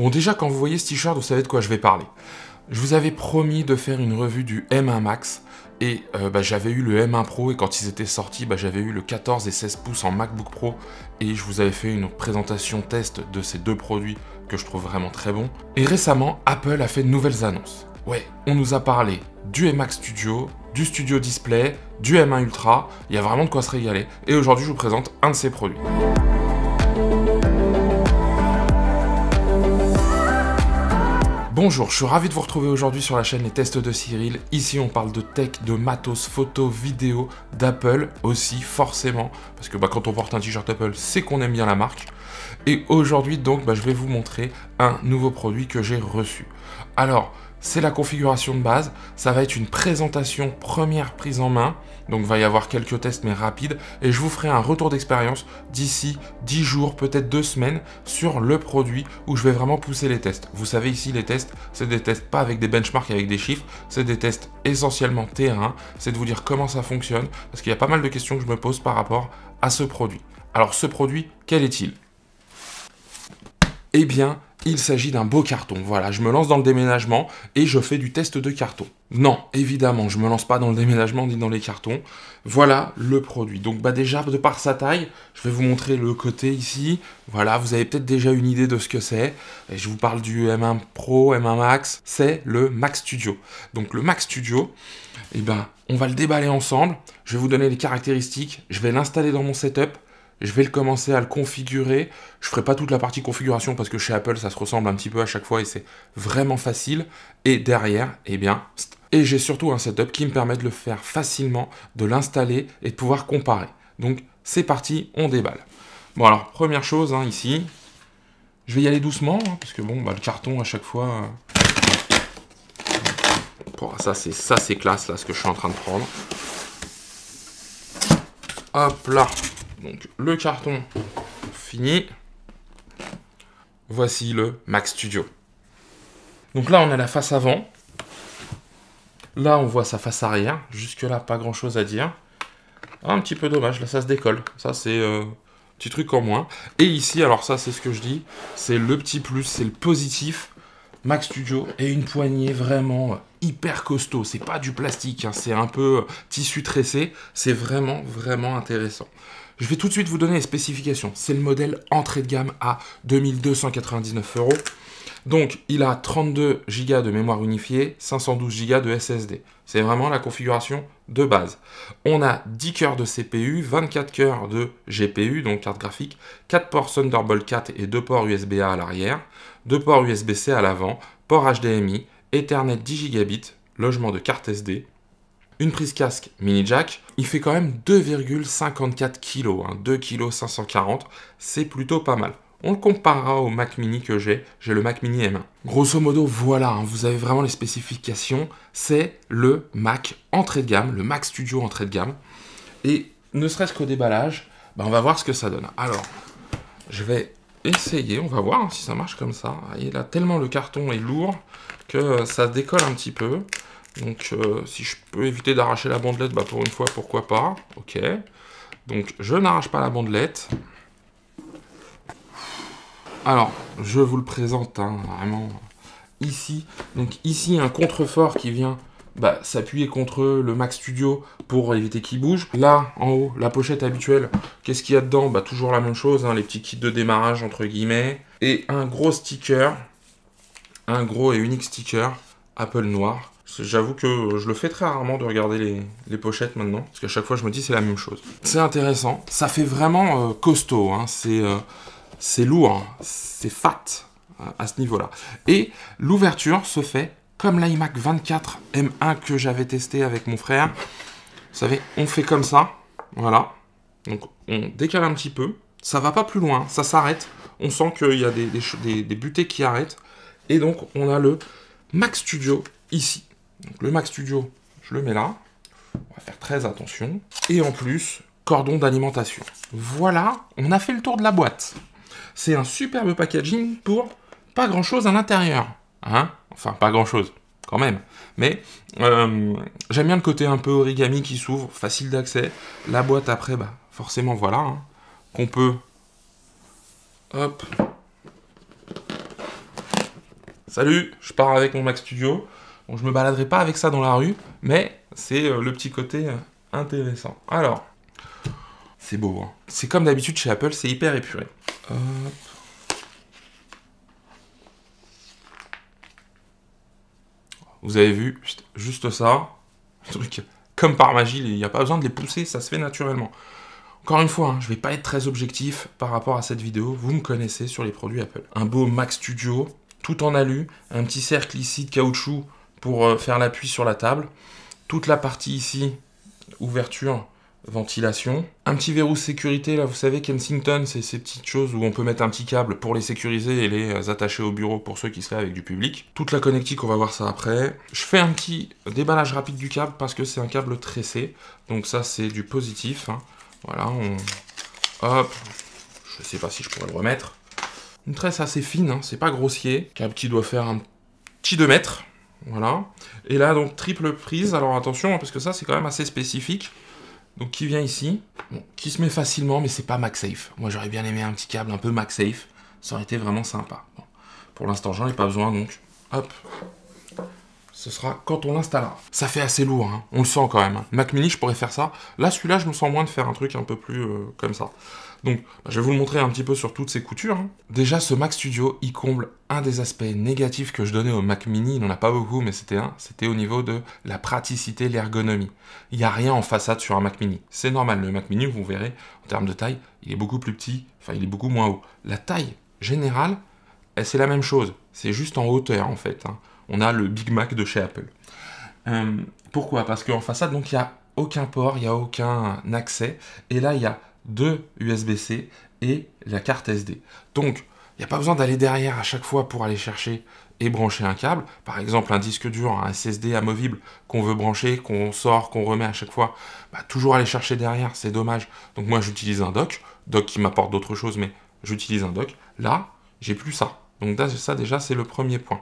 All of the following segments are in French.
Bon, déjà, quand vous voyez ce t-shirt, vous savez de quoi je vais parler. Je vous avais promis de faire une revue du M1 Max, et j'avais eu le M1 Pro, et quand ils étaient sortis, j'avais eu le 14 et 16 pouces en MacBook Pro, et je vous avais fait une présentation test de ces deux produits que je trouve vraiment très bons. Et récemment, Apple a fait de nouvelles annonces. Ouais, on nous a parlé du iMac Studio, du Studio Display, du M1 Ultra, il y a vraiment de quoi se régaler, et aujourd'hui je vous présente un de ces produits. Bonjour, je suis ravi de vous retrouver aujourd'hui sur la chaîne Les Tests de Cyril. Ici on parle de tech, de matos, photo, vidéo, d'Apple aussi forcément, parce que quand on porte un t-shirt Apple, c'est qu'on aime bien la marque. Et aujourd'hui donc je vais vous montrer un nouveau produit que j'ai reçu. Alors, c'est la configuration de base, ça va être une présentation première prise en main, donc il va y avoir quelques tests mais rapides, et je vous ferai un retour d'expérience d'ici 10 jours, peut-être 2 semaines, sur le produit où je vais vraiment pousser les tests. Vous savez ici les tests, c'est des tests pas avec des benchmarks, avec des chiffres, c'est des tests essentiellement terrain, c'est de vous dire comment ça fonctionne, parce qu'il y a pas mal de questions que je me pose par rapport à ce produit. Alors ce produit, quel est-il ? Eh bien, il s'agit d'un beau carton. Voilà, je me lance dans le déménagement et je fais du test de carton. Non, évidemment, je me lance pas dans le déménagement ni dans les cartons. Voilà le produit. Donc déjà, de par sa taille, je vais vous montrer le côté ici. Voilà, vous avez peut-être déjà une idée de ce que c'est. Et je vous parle du M1 Pro, M1 Max. C'est le Mac Studio. Donc le Mac Studio, on va le déballer ensemble. Je vais vous donner les caractéristiques. Je vais l'installer dans mon setup. Je vais commencer à le configurer. Je ne ferai pas toute la partie configuration parce que chez Apple, ça se ressemble un petit peu à chaque fois et c'est vraiment facile. Et derrière, et j'ai surtout un setup qui me permet de le faire facilement, de l'installer et de pouvoir comparer. Donc, c'est parti, on déballe. Bon, alors, première chose, ici, je vais y aller doucement, parce que le carton, à chaque fois... Bon, ça, c'est classe, là, ce que je suis en train de prendre. Hop là. Donc le carton fini. Voici le Mac Studio. Donc là on a la face avant. Là on voit sa face arrière. Jusque là pas grand chose à dire. Un petit peu dommage, là ça se décolle. Ça c'est petit truc en moins. Et ici, alors ça c'est ce que je dis, c'est le petit plus, c'est le positif. Mac Studio et une poignée vraiment hyper costaud. C'est pas du plastique, c'est un peu tissu tressé. C'est vraiment intéressant. Je vais tout de suite vous donner les spécifications. C'est le modèle entrée de gamme à 2299 €. Donc, il a 32 Go de mémoire unifiée, 512 Go de SSD. C'est vraiment la configuration de base. On a 10 cœurs de CPU, 24 cœurs de GPU, donc carte graphique, 4 ports Thunderbolt 4 et 2 ports USB-A à l'arrière, 2 ports USB-C à l'avant, port HDMI, Ethernet 10 gigabits, logement de carte SD, une prise casque mini jack. Il fait quand même 2,54 kg, 2 kg 540, c'est plutôt pas mal. On le comparera au Mac Mini que j'ai le Mac Mini M1. Grosso modo, voilà, vous avez vraiment les spécifications. C'est le Mac entrée de gamme, le Mac Studio entrée de gamme. Et ne serait-ce qu'au déballage, on va voir ce que ça donne. Alors, je vais essayer, on va voir si ça marche comme ça. Et là, tellement le carton est lourd que ça décolle un petit peu. Donc, si je peux éviter d'arracher la bandelette, pour une fois, pourquoi pas. Ok. Donc, je n'arrache pas la bandelette. Alors, je vous le présente vraiment ici. Donc ici, un contrefort qui vient s'appuyer contre le Mac Studio pour éviter qu'il bouge. Là, en haut, la pochette habituelle. Qu'est-ce qu'il y a dedans ? Toujours la même chose, les petits kits de démarrage, entre guillemets. Et un gros sticker, un gros et unique sticker Apple noir. J'avoue que je le fais très rarement de regarder les pochettes maintenant, parce qu'à chaque fois, je me dis c'est la même chose. C'est intéressant. Ça fait vraiment costaud, c'est lourd, c'est fat à ce niveau-là. Et l'ouverture se fait comme l'iMac 24 M1 que j'avais testé avec mon frère. Vous savez, on fait comme ça, voilà. Donc on décale un petit peu, ça va pas plus loin, ça s'arrête. On sent qu'il y a des butées qui arrêtent. Et donc on a le Mac Studio ici. Donc le Mac Studio, je le mets là. On va faire très attention. Et en plus, cordon d'alimentation. Voilà, on a fait le tour de la boîte. C'est un superbe packaging pour pas grand chose à l'intérieur. Enfin, pas grand chose, quand même. Mais j'aime bien le côté un peu origami qui s'ouvre, facile d'accès. La boîte après, forcément, voilà. Qu'on peut... Hop. Salut, je pars avec mon Mac Studio. Bon, je me baladerai pas avec ça dans la rue, mais c'est le petit côté intéressant. Alors, c'est beau, hein. C'est comme d'habitude chez Apple, c'est hyper épuré. Hop. Vous avez vu, juste ça, un truc comme par magie, il n'y a pas besoin de les pousser, ça se fait naturellement. Encore une fois, hein, je ne vais pas être très objectif par rapport à cette vidéo, vous me connaissez sur les produits Apple. Un beau Mac Studio, tout en alu, un petit cercle ici de caoutchouc pour faire l'appui sur la table, toute la partie ici, ouverture, ventilation, un petit verrou sécurité, là vous savez Kensington, c'est ces petites choses où on peut mettre un petit câble pour les sécuriser et les attacher au bureau pour ceux qui seraient avec du public. Toute la connectique, on va voir ça après. Je fais un petit déballage rapide du câble parce que c'est un câble tressé, donc ça c'est du positif, hein. Voilà, hop, je sais pas si je pourrais le remettre. Une tresse assez fine, hein, c'est pas grossier. Câble qui doit faire un petit 2 mètres. Voilà. Et là, donc, triple prise. Alors attention, hein, parce que ça, c'est quand même assez spécifique. Donc, qui vient ici. Bon, qui se met facilement, mais c'est pas MagSafe. Moi, j'aurais bien aimé un petit câble un peu MagSafe. Ça aurait été vraiment sympa. Bon. Pour l'instant, j'en ai pas besoin, donc, hop. Ce sera quand on l'installera. Ça fait assez lourd, hein. On le sent quand même. Hein. Mac Mini, je pourrais faire ça. Là, celui-là, je me sens moins de faire un truc un peu plus comme ça. Donc, je vais vous le montrer un petit peu sur toutes ces coutures. Hein. Déjà, ce Mac Studio, il comble un des aspects négatifs que je donnais au Mac Mini. Il n'en a pas beaucoup, mais c'était un. C'était au niveau de la praticité, l'ergonomie. Il n'y a rien en façade sur un Mac Mini. C'est normal. Le Mac Mini, vous verrez, en termes de taille, il est beaucoup plus petit. Enfin, il est beaucoup moins haut. La taille générale, c'est la même chose. C'est juste en hauteur, en fait. Hein. On a le Big Mac de chez Apple. Pourquoi? Parce qu'en façade, donc, il n'y a aucun port, il n'y a aucun accès. Et là, il y a 2 USB-C et la carte SD. Donc, il n'y a pas besoin d'aller derrière à chaque fois pour aller chercher et brancher un câble. Par exemple, un disque dur, un SSD amovible qu'on veut brancher, qu'on sort, qu'on remet à chaque fois. Bah, toujours aller chercher derrière, c'est dommage. Donc moi, j'utilise un dock qui m'apporte d'autres choses, mais j'utilise un dock. Là, j'ai plus ça. Donc ça, déjà, c'est le premier point.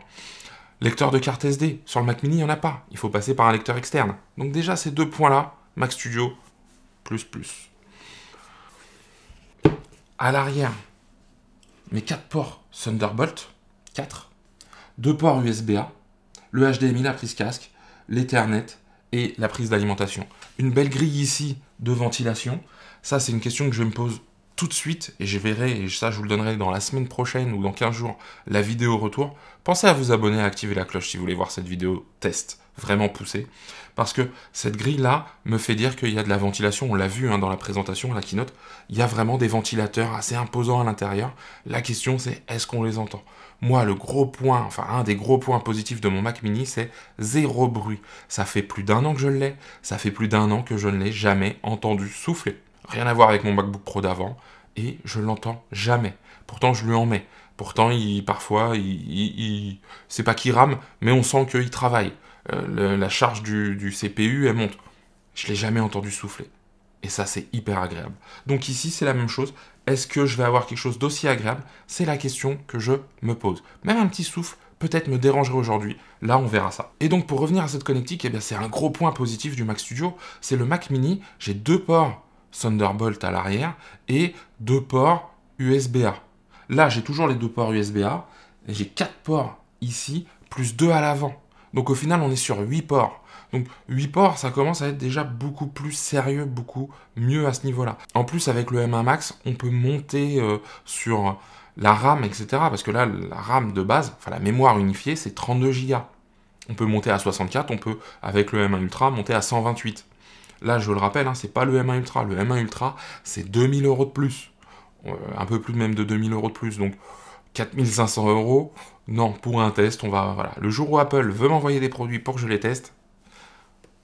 Lecteur de carte SD, sur le Mac Mini, il n'y en a pas. Il faut passer par un lecteur externe. Donc déjà, ces deux points-là, Mac Studio, plus. À l'arrière, mes 4 ports Thunderbolt, 4, 2 ports USB-A, le HDMI, la prise casque, l'Ethernet et la prise d'alimentation. Une belle grille ici de ventilation. Ça, c'est une question que je me pose tout de suite et je verrai, et ça je vous le donnerai dans la semaine prochaine ou dans 15 jours, la vidéo retour. Pensez à vous abonner, à activer la cloche si vous voulez voir cette vidéo test vraiment poussée. Parce que cette grille-là me fait dire qu'il y a de la ventilation. On l'a vu hein, dans la présentation, la keynote. Il y a vraiment des ventilateurs assez imposants à l'intérieur. La question c'est, est-ce qu'on les entend? Moi, le gros point, enfin un des gros points positifs de mon Mac Mini, c'est 0 bruit. Ça fait plus d'1 an que je l'ai. Ça fait plus d'1 an que je ne l'ai jamais entendu souffler. Rien à voir avec mon MacBook Pro d'avant. Et je l'entends jamais. Pourtant, je lui en mets. Pourtant, parfois, c'est pas qu'il rame, mais on sent qu'il travaille. La charge du CPU, elle monte. Je l'ai jamais entendu souffler. Et ça, c'est hyper agréable. Donc ici, c'est la même chose. Est-ce que je vais avoir quelque chose d'aussi agréable? C'est la question que je me pose. Même un petit souffle, peut-être me dérangerait aujourd'hui. Là, on verra ça. Et donc, pour revenir à cette connectique, eh bien, c'est un gros point positif du Mac Studio. C'est le Mac Mini. J'ai 2 ports Thunderbolt à l'arrière et 2 ports USB-A. Là, j'ai toujours les 2 ports USB-A. J'ai 4 ports ici, plus 2 à l'avant. Donc au final, on est sur 8 ports. Donc 8 ports, ça commence à être déjà beaucoup plus sérieux, beaucoup mieux à ce niveau-là. En plus, avec le M1 Max, on peut monter sur la RAM, etc. Parce que là, la RAM de base, enfin la mémoire unifiée, c'est 32 Go. On peut monter à 64, on peut, avec le M1 Ultra, monter à 128. Là, je le rappelle, hein, c'est pas le M1 Ultra. Le M1 Ultra, c'est 2000 € de plus. Un peu plus même de 2000 € de plus. Donc, 4500 €. Non, pour un test, on va... Voilà. Le jour où Apple veut m'envoyer des produits pour que je les teste,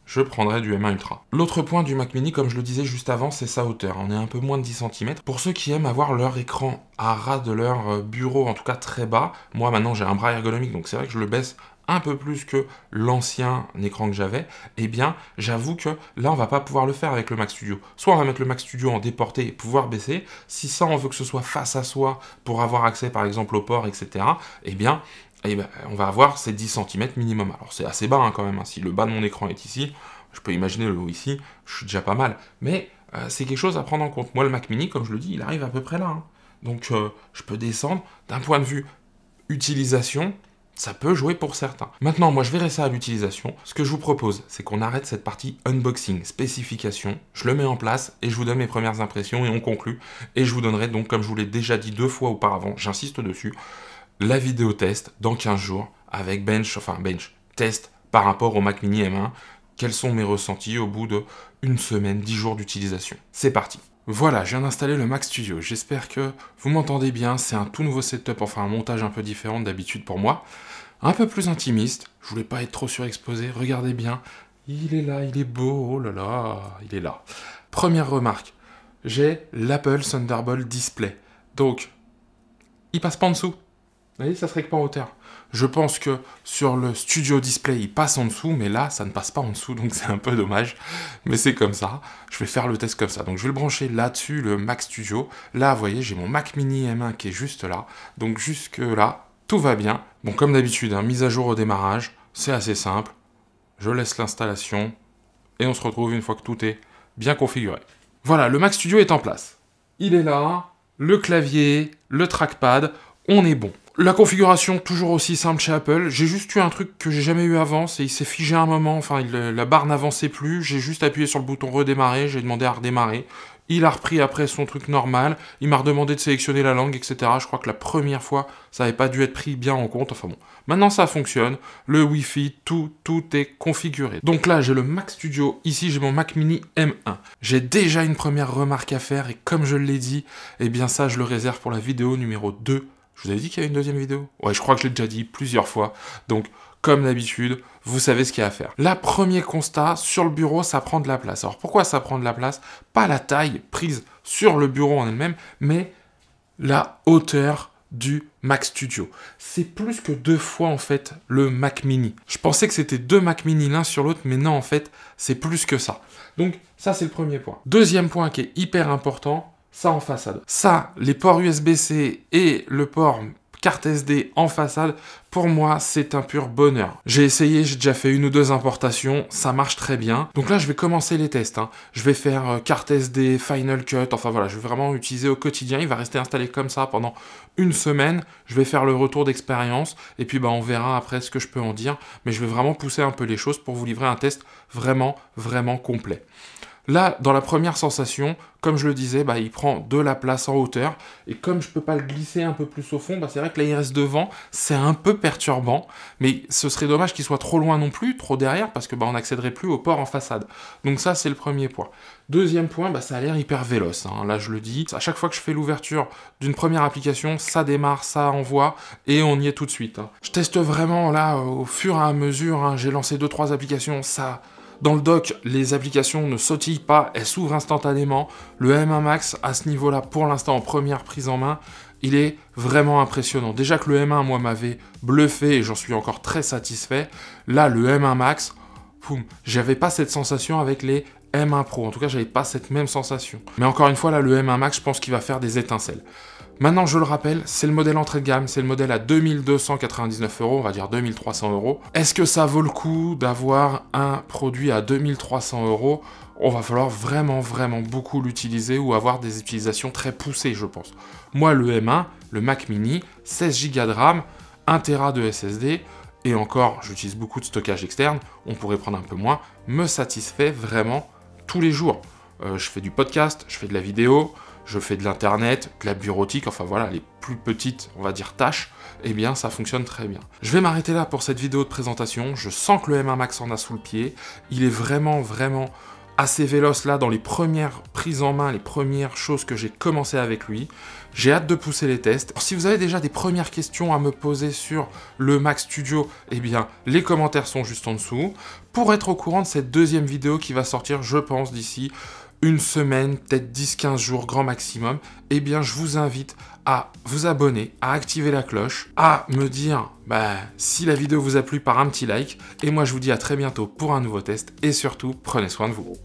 je prendrai du M1 Ultra. L'autre point du Mac Mini, comme je le disais juste avant, c'est sa hauteur. On est un peu moins de 10 cm. Pour ceux qui aiment avoir leur écran à ras de leur bureau, en tout cas très bas, moi maintenant j'ai un bras ergonomique, donc c'est vrai que je le baisse un peu plus que l'ancien écran que j'avais, eh bien, j'avoue que là, on va pas pouvoir le faire avec le Mac Studio. Soit on va mettre le Mac Studio en déporté et pouvoir baisser. Si ça, on veut que ce soit face à soi pour avoir accès, par exemple, au port, etc., eh bien, on va avoir ces 10 cm minimum. Alors, c'est assez bas hein, quand même. Hein. Si le bas de mon écran est ici, je peux imaginer le haut ici, je suis déjà pas mal. Mais c'est quelque chose à prendre en compte. Moi, le Mac Mini, comme je le dis, il arrive à peu près là. Hein. Donc, je peux descendre d'un point de vue utilisation. Ça peut jouer pour certains. Maintenant, moi, je verrai ça à l'utilisation. Ce que je vous propose, c'est qu'on arrête cette partie unboxing, spécification. Je le mets en place et je vous donne mes premières impressions et on conclut. Et je vous donnerai donc, comme je vous l'ai déjà dit 2 fois auparavant, j'insiste dessus, la vidéo test dans 15 jours avec bench test par rapport au Mac Mini M1. Quels sont mes ressentis au bout de 1 semaine, 10 jours d'utilisation. C'est parti. Voilà, je viens d'installer le Mac Studio. J'espère que vous m'entendez bien. C'est un tout nouveau setup, enfin un montage un peu différent d'habitude pour moi. Un peu plus intimiste. Je voulais pas être trop surexposé. Regardez bien. Il est là, il est beau. Oh là là, il est là. Première remarque. J'ai l'Apple Thunderbolt Display. Donc, il passe pas en dessous. Vous voyez, ça serait que pas en hauteur. Je pense que sur le Studio Display, il passe en dessous, mais là, ça ne passe pas en dessous, donc c'est un peu dommage. Mais c'est comme ça. Je vais faire le test comme ça. Donc je vais le brancher là-dessus, le Mac Studio. Là, vous voyez, j'ai mon Mac Mini M1 qui est juste là. Donc jusque là, tout va bien. Bon, comme d'habitude, mise à jour au démarrage, c'est assez simple. Je laisse l'installation et on se retrouve une fois que tout est bien configuré. Voilà, le Mac Studio est en place. Il est là, le clavier, le trackpad, on est bon. La configuration, toujours aussi simple chez Apple. J'ai juste eu un truc que j'ai jamais eu avant, c'est il s'est figé un moment, enfin la barre n'avançait plus, j'ai juste appuyé sur le bouton redémarrer, j'ai demandé à redémarrer. Il a repris après son truc normal, il m'a redemandé de sélectionner la langue, etc. Je crois que la première fois, ça n'avait pas dû être pris bien en compte, enfin bon. Maintenant ça fonctionne, le Wi-Fi, tout est configuré. Donc là, j'ai le Mac Studio, ici j'ai mon Mac Mini M1. J'ai déjà une première remarque à faire, et comme je l'ai dit, eh bien ça je le réserve pour la vidéo numéro 2. Je vous avais dit qu'il y avait une deuxième vidéo? Ouais, je crois que je l'ai déjà dit plusieurs fois. Donc, comme d'habitude, vous savez ce qu'il y a à faire. Là, premier constat, sur le bureau, ça prend de la place. Alors, pourquoi ça prend de la place? Pas la taille prise sur le bureau en elle-même, mais la hauteur du Mac Studio. C'est plus que 2 fois, en fait, le Mac Mini. Je pensais que c'était 2 Mac Mini l'un sur l'autre, mais non, en fait, c'est plus que ça. Donc, ça, c'est le premier point. Deuxième point qui est hyper important, ça en façade. Ça, les ports USB-C et le port carte SD en façade, pour moi, c'est un pur bonheur. J'ai essayé, j'ai déjà fait 1 ou 2 importations, ça marche très bien. Donc là, je vais commencer les tests. Je vais faire carte SD, Final Cut, enfin voilà, je vais vraiment utiliser au quotidien. Il va rester installé comme ça pendant 1 semaine. Je vais faire le retour d'expérience et puis on verra après ce que je peux en dire. Mais je vais vraiment pousser un peu les choses pour vous livrer un test vraiment complet. Là, dans la première sensation, comme je le disais, il prend de la place en hauteur. Et comme je ne peux pas le glisser un peu plus au fond, c'est vrai que là, il reste devant. C'est un peu perturbant. Mais ce serait dommage qu'il soit trop loin non plus, trop derrière, parce que on n'accéderait plus au port en façade. Donc ça, c'est le premier point. Deuxième point, ça a l'air hyper véloce. Là, je le dis. À chaque fois que je fais l'ouverture d'une première application, ça démarre, ça envoie, et on y est tout de suite. Je teste vraiment, là, au fur et à mesure. J'ai lancé 2-3 applications, ça... Dans le dock, les applications ne sautillent pas, elles s'ouvrent instantanément. Le M1 Max, à ce niveau-là, pour l'instant, en première prise en main, il est vraiment impressionnant. Déjà que le M1, moi, m'avait bluffé et j'en suis encore très satisfait. Là, le M1 Max, j'avais pas cette sensation avec les M1 Pro. En tout cas, j'avais pas cette même sensation. Mais encore une fois, là, le M1 Max, je pense qu'il va faire des étincelles. Maintenant, je le rappelle, c'est le modèle entrée de gamme, c'est le modèle à 2299 €, on va dire 2300 €. Est-ce que ça vaut le coup d'avoir un produit à 2300 €? On va falloir vraiment beaucoup l'utiliser ou avoir des utilisations très poussées, je pense. Moi, le M1, le Mac Mini, 16 Go de RAM, 1 Tera de SSD, et encore, j'utilise beaucoup de stockage externe, on pourrait prendre un peu moins, me satisfait vraiment tous les jours. Je fais du podcast, je fais de la vidéo, je fais de l'internet, de la bureautique, enfin voilà, les plus petites, on va dire, tâches, eh bien ça fonctionne très bien. Je vais m'arrêter là pour cette vidéo de présentation, je sens que le M1 Max en a sous le pied, il est vraiment assez véloce là dans les premières prises en main, les premières choses que j'ai commencé avec lui. J'ai hâte de pousser les tests. Alors, si vous avez déjà des premières questions à me poser sur le Mac Studio, eh bien les commentaires sont juste en dessous. Pour être au courant de cette deuxième vidéo qui va sortir, je pense, d'ici 1 semaine, peut-être 10-15 jours, grand maximum, eh bien je vous invite à vous abonner, à activer la cloche, à me dire si la vidéo vous a plu par un petit like, et moi je vous dis à très bientôt pour un nouveau test, et surtout, prenez soin de vous.